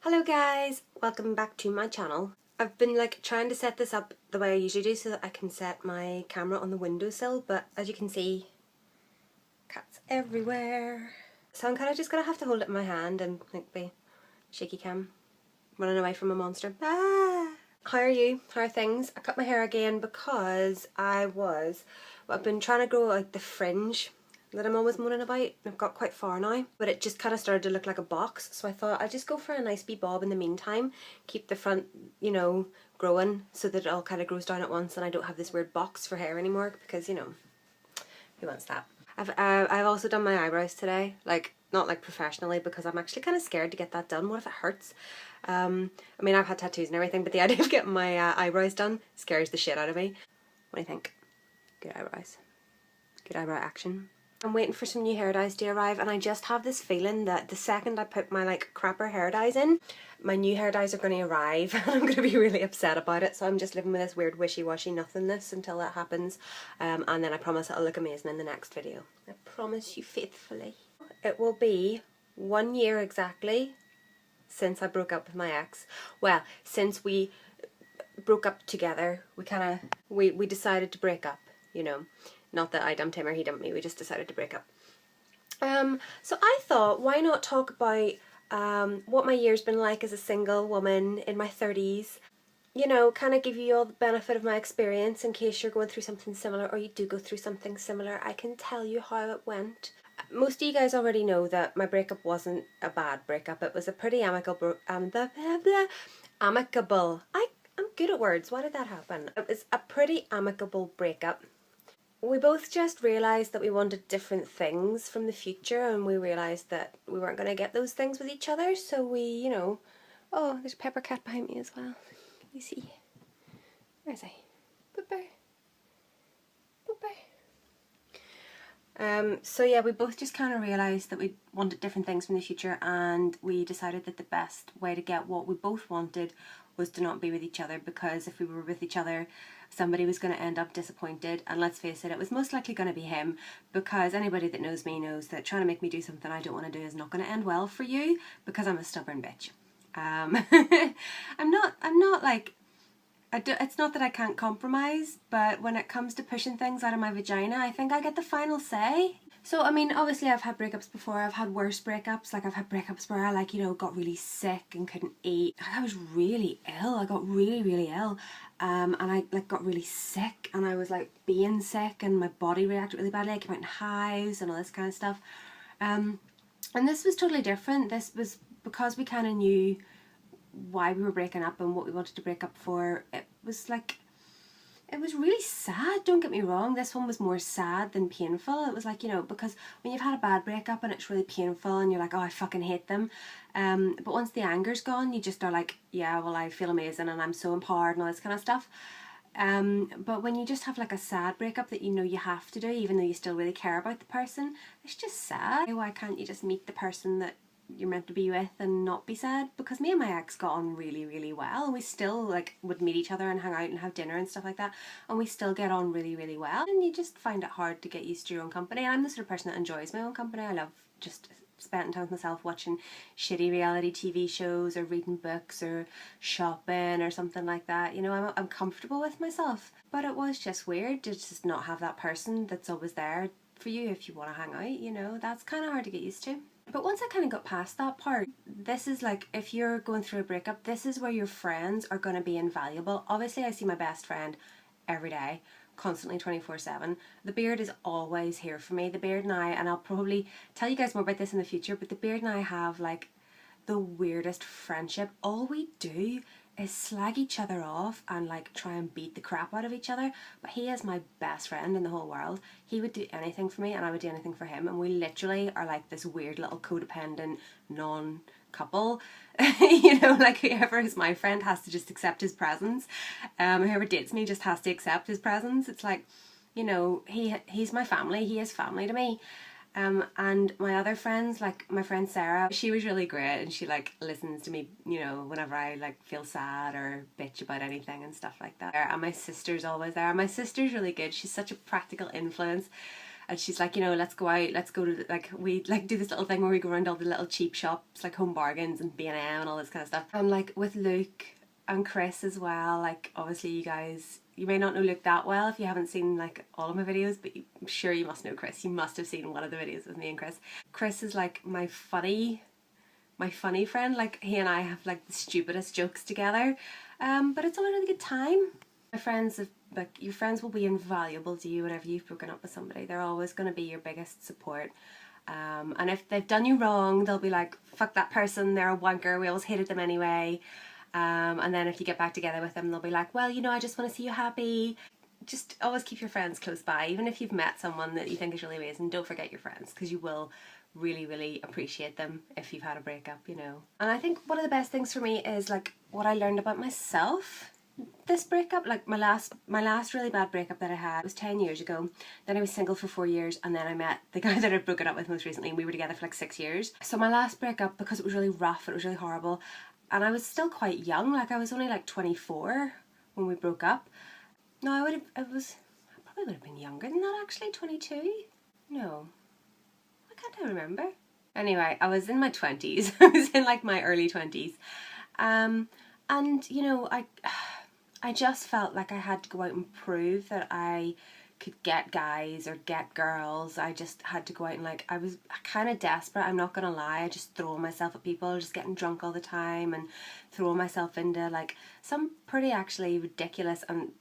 Hello guys, welcome back to my channel. I've been trying to set this up the way I usually do so that I can set my camera on the windowsill, but as you can see, cats everywhere. So I'm kind of just gonna have to hold it in my hand and be shaky cam, running away from a monster. Ah! How are you? How are things? I cut my hair again because I've been trying to grow out the fringe that I'm always moaning about. I've got quite far now, but it just kind of started to look like a box, so I thought I'd just go for a nice wee bob in the meantime, keep the front, growing so that it all kind of grows down at once and I don't have this weird box for hair anymore, because, who wants that? I've also done my eyebrows today, not professionally, because I'm actually kind of scared to get that done. What if it hurts? I mean, I've had tattoos and everything, but the idea of getting my eyebrows done scares the shit out of me. What do you think? Good eyebrows. Good eyebrow action. I'm waiting for some new hair dyes to arrive, and I just have this feeling that the second I put my crapper hair dyes in, my new hair dyes are going to arrive and I'm going to be really upset about it. So I'm just living with this weird wishy-washy nothingness until that happens, and then I promise it'll look amazing in the next video. I promise you faithfully. It will be 1 year exactly since I broke up with my ex. Well, since we broke up together, we decided to break up, Not that I dumped him or he dumped me, we just decided to break up. So I thought, why not talk about what my year's been like as a single woman in my 30s. Kind of give you all the benefit of my experience in case you're going through something similar, or you do go through something similar. I can tell you how it went. Most of you guys already know that my breakup wasn't a bad breakup. It was a pretty amicable, amicable. I'm good at words. Why did that happen? It was a pretty amicable breakup. We both just realised that we wanted different things from the future, and we realised that we weren't going to get those things with each other, so we, oh, there's a pepper cat behind me as well. Can you see? Where is he? Pepper. Pepper. So yeah, we both just kind of realised that we wanted different things from the future, and we decided that the best way to get what we both wanted was to not be with each other, because if we were with each other, somebody was going to end up disappointed, and let's face it, it was most likely going to be him, because anybody that knows me knows that trying to make me do something I don't want to do is not going to end well for you, because I'm a stubborn bitch. It's not that I can't compromise, but when it comes to pushing things out of my vagina, I think I get the final say. So, I mean, obviously I've had breakups before. I've had worse breakups. I've had breakups where I, got really sick and couldn't eat. I was really ill. I got really, really ill. And I, got really sick, and I was, being sick, and my body reacted really badly. I came out in hives and all this kind of stuff. And this was totally different. This was because we kind of knew why we were breaking up and what we wanted to break up for. It was really sad, don't get me wrong. This one was more sad than painful. It was because when you've had a bad breakup and it's really painful and you're like, oh, I fucking hate them. But once the anger's gone, you just are like, yeah, well, I feel amazing and I'm so empowered and all this kind of stuff. But when you just have a sad breakup that you have to do, even though you still really care about the person, it's just sad. Why can't you just meet the person that you're meant to be with and not be sad? Because me and my ex got on really, really well. We still would meet each other and hang out and have dinner and stuff like that, and we still get on really, really well. And you just find it hard to get used to your own company. And I'm the sort of person that enjoys my own company. I love just spending time with myself, watching shitty reality TV shows or reading books or shopping or something like that. I'm comfortable with myself. But it was just weird to just not have that person that's always there for you if you want to hang out. That's kind of hard to get used to. But once I kind of got past that part, this is if you're going through a breakup, this is where your friends are going to be invaluable. Obviously, I see my best friend every day, constantly 24/7. The beard is always here for me. The beard and I, and I'll probably tell you guys more about this in the future, but the beard and I have the weirdest friendship. All we do is slag each other off and try and beat the crap out of each other, but he is my best friend in the whole world. He would do anything for me and I would do anything for him, and we literally are this weird little codependent non-couple. Whoever is my friend has to just accept his presence. Whoever dates me just has to accept his presence. It's he's my family, he is family to me. And my other friends, my friend Sarah, she was really great, and she listens to me, whenever I feel sad or bitch about anything and stuff like that. And my sister's always there. My sister's really good. She's such a practical influence. and she's like, you know, let's go out, let's go to, like, we like do this little thing where we go around all the little cheap shops, like Home Bargains and B&M and all this kind of stuff. And like with Luke and Chris as well, like obviously you guys, you may not know Luke that well if you haven't seen like all of my videos, but I'm sure you must know Chris. You must have seen one of the videos with me and Chris. Chris is like my funny friend. Like he and I have like the stupidest jokes together, but it's always a really good time. My friends have, like, your friends will be invaluable to you whenever you've broken up with somebody. They're always going to be your biggest support. And if they've done you wrong, they'll be like, fuck that person, they're a wanker, we always hated them anyway. And then if you get back together with them, they'll be like, well, you know, I just want to see you happy. Just always keep your friends close by. Even if you've met someone that you think is really amazing, don't forget your friends, because you will really, really appreciate them if you've had a breakup, you know. And I think one of the best things for me is like what I learned about myself. This breakup, like my last really bad breakup that I had was 10 years ago. Then I was single for 4 years, and then I met the guy that I'd broken up with most recently, and we were together for like 6 years. So my last breakup, because it was really rough, it was really horrible, and I was still quite young, like I was only like 24 when we broke up. No, I probably would have been younger than that actually, 22? No, I can't remember. Anyway, I was in my 20s, I was in like my early 20s. And you know, I just felt like I had to go out and prove that I could get guys or get girls. I just had to go out and like, I was kind of desperate, I'm not gonna lie. I just throw myself at people, just getting drunk all the time and throwing myself into like some pretty actually ridiculous and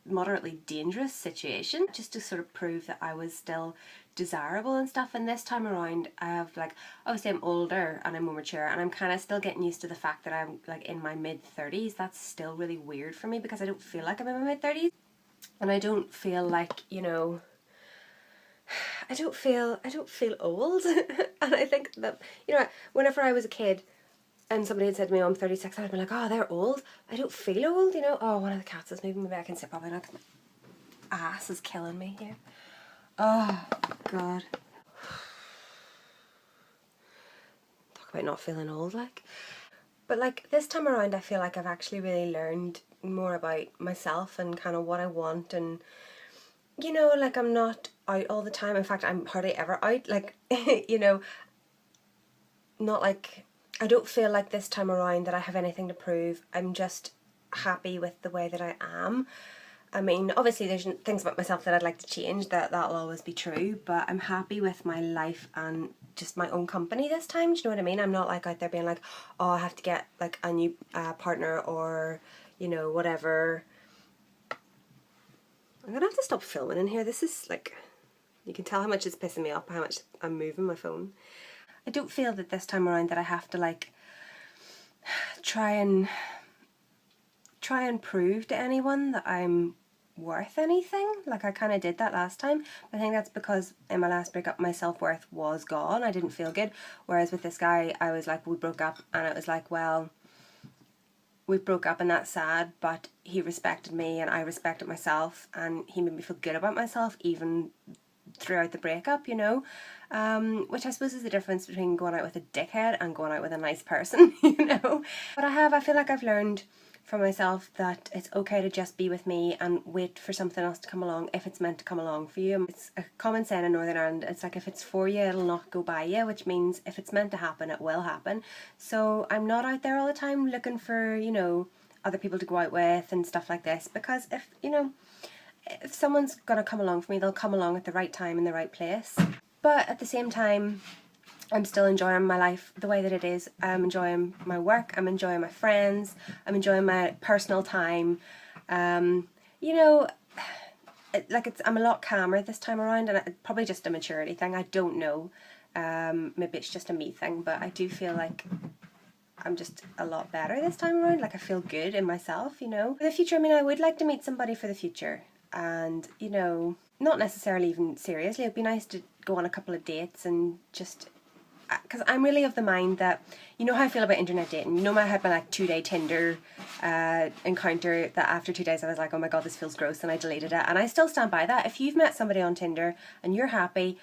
moderately dangerous situation just to sort of prove that I was still desirable and stuff. And this time around I have like, obviously I'm older and I'm more mature, and I'm kind of still getting used to the fact that I'm like in my mid-30s. That's still really weird for me because I don't feel like I'm in my mid-30s, and I don't feel like, you know, I don't feel old. And I think that, you know, whenever I was a kid and somebody had said to me, oh, I'm 36, I'd be like, oh, they're old. I don't feel old, you know. Oh, one of the cats is moving. Maybe I can sit probably now because my ass is killing me here. Oh, God. Talk about not feeling old, like. But, like, this time around, I feel like I've actually really learned more about myself and kind of what I want. And, you know, like, I'm not out all the time. In fact, I'm hardly ever out. Like, you know, not like... I don't feel like this time around that I have anything to prove. I'm just happy with the way that I am. I mean, obviously there's things about myself that I'd like to change, that'll always be true, but I'm happy with my life and just my own company this time. Do you know what I mean? I'm not like out there being like, oh, I have to get like a new partner or, you know, whatever. I'm gonna have to stop filming in here. This is like, you can tell how much it's pissing me off, how much I'm moving my phone. I don't feel that this time around that I have to like try and prove to anyone that I'm worth anything. Like I kind of did that last time. I think that's because in my last breakup my self-worth was gone. I didn't feel good. Whereas with this guy I was like, we broke up and it was like, well, we broke up and that's sad, but he respected me and I respected myself, and he made me feel good about myself even throughout the breakup, you know, which I suppose is the difference between going out with a dickhead and going out with a nice person, you know. But I feel like I've learned from myself that it's okay to just be with me and wait for something else to come along if it's meant to come along for you. It's a common saying in Northern Ireland, it's like if it's for you it'll not go by you, which means if it's meant to happen it will happen. So I'm not out there all the time looking for, you know, other people to go out with and stuff like this, because if, you know, if someone's gonna come along for me, they'll come along at the right time in the right place. But at the same time, I'm still enjoying my life the way that it is. I'm enjoying my work, I'm enjoying my friends, I'm enjoying my personal time. You know, I'm a lot calmer this time around, and it's probably just a maturity thing, I don't know. Maybe it's just a me thing, but I do feel like I'm just a lot better this time around. Like I feel good in myself, you know. For the future, I mean, I would like to meet somebody for the future. And, you know, not necessarily even seriously, it'd be nice to go on a couple of dates and just, because I'm really of the mind that, you know how I feel about internet dating, you know, I had my like 2-day Tinder encounter that after 2 days I was like, oh my god, this feels gross, and I deleted it, and I still stand by that. If you've met somebody on Tinder and you're happy,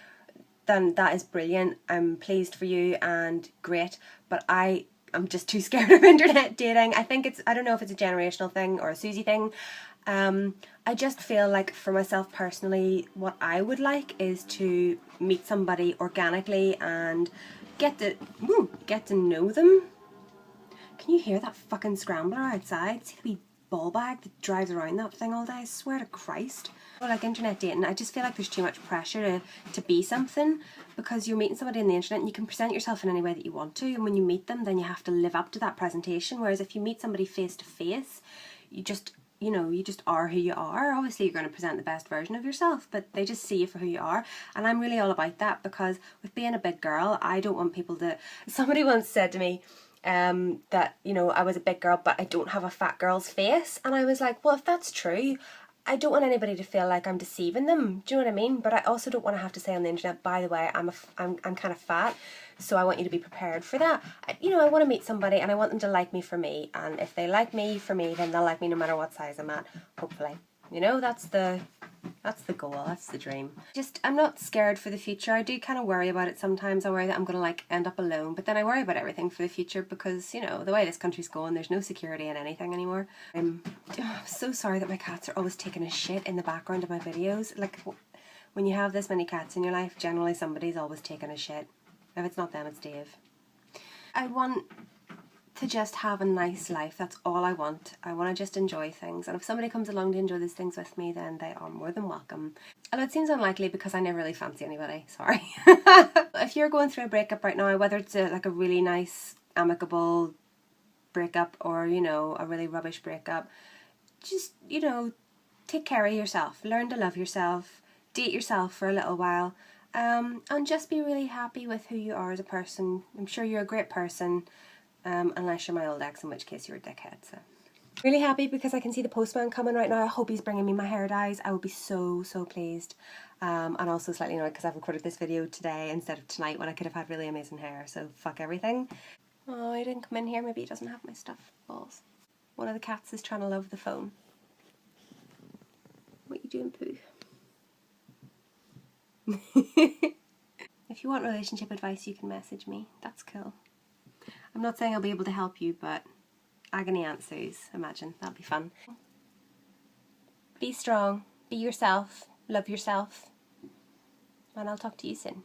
then that is brilliant, I'm pleased for you and great, but I I'm just too scared of internet dating. I think I don't know if it's a generational thing or a Suzie thing. I just feel like for myself personally, what I would like is to meet somebody organically and get to know them. Can you hear that fucking scrambler outside? See the wee ball bag that drives around that thing all day? I swear to Christ. Or like internet dating, I just feel like there's too much pressure to be something, because you're meeting somebody on the internet and you can present yourself in any way that you want to, and when you meet them then you have to live up to that presentation, whereas if you meet somebody face to face, you just are who you are. Obviously you're going to present the best version of yourself, but they just see you for who you are, and I'm really all about that, because with being a big girl, I don't want people to... Somebody once said to me that, you know, I was a big girl but I don't have a fat girl's face, and I was like, well, if that's true, I don't want anybody to feel like I'm deceiving them, do you know what I mean? But I also don't want to have to say on the internet, by the way, I'm kind of fat, so I want you to be prepared for that. I want to meet somebody and I want them to like me for me, and if they like me for me, then they'll like me no matter what size I'm at, hopefully. You know, that's the goal, that's the dream. I'm not scared for the future. I do kind of worry about it sometimes. I worry that I'm going to like end up alone, but then I worry about everything for the future because, you know, the way this country's going, there's no security in anything anymore. I'm so sorry that my cats are always taking a shit in the background of my videos. Like, when you have this many cats in your life, generally somebody's always taking a shit. If it's not them, it's Dave. I want to just have a nice life. That's all I want. I want to just enjoy things, and if somebody comes along to enjoy these things with me, then they are more than welcome. Although it seems unlikely because I never really fancy anybody, sorry. If you're going through a breakup right now, whether it's like a really nice amicable breakup or, you know, a really rubbish breakup, just, you know, take care of yourself, learn to love yourself, date yourself for a little while, and just be really happy with who you are as a person. I'm sure you're a great person. Unless you're my old ex, in which case you're a dickhead. So really happy because I can see the postman coming right now. I hope he's bringing me my hair dyes. I would be so pleased. And also slightly annoyed because I've recorded this video today instead of tonight when I could have had really amazing hair, so fuck everything. Oh, he didn't come in here. Maybe he doesn't have my stuff. Balls. One of the cats is trying to love the phone. What you doing, Pooh? If you want relationship advice, you can message me. That's cool. I'm not saying I'll be able to help you, but agony aunt Suze, imagine, that'll be fun. Be strong, be yourself, love yourself, and I'll talk to you soon.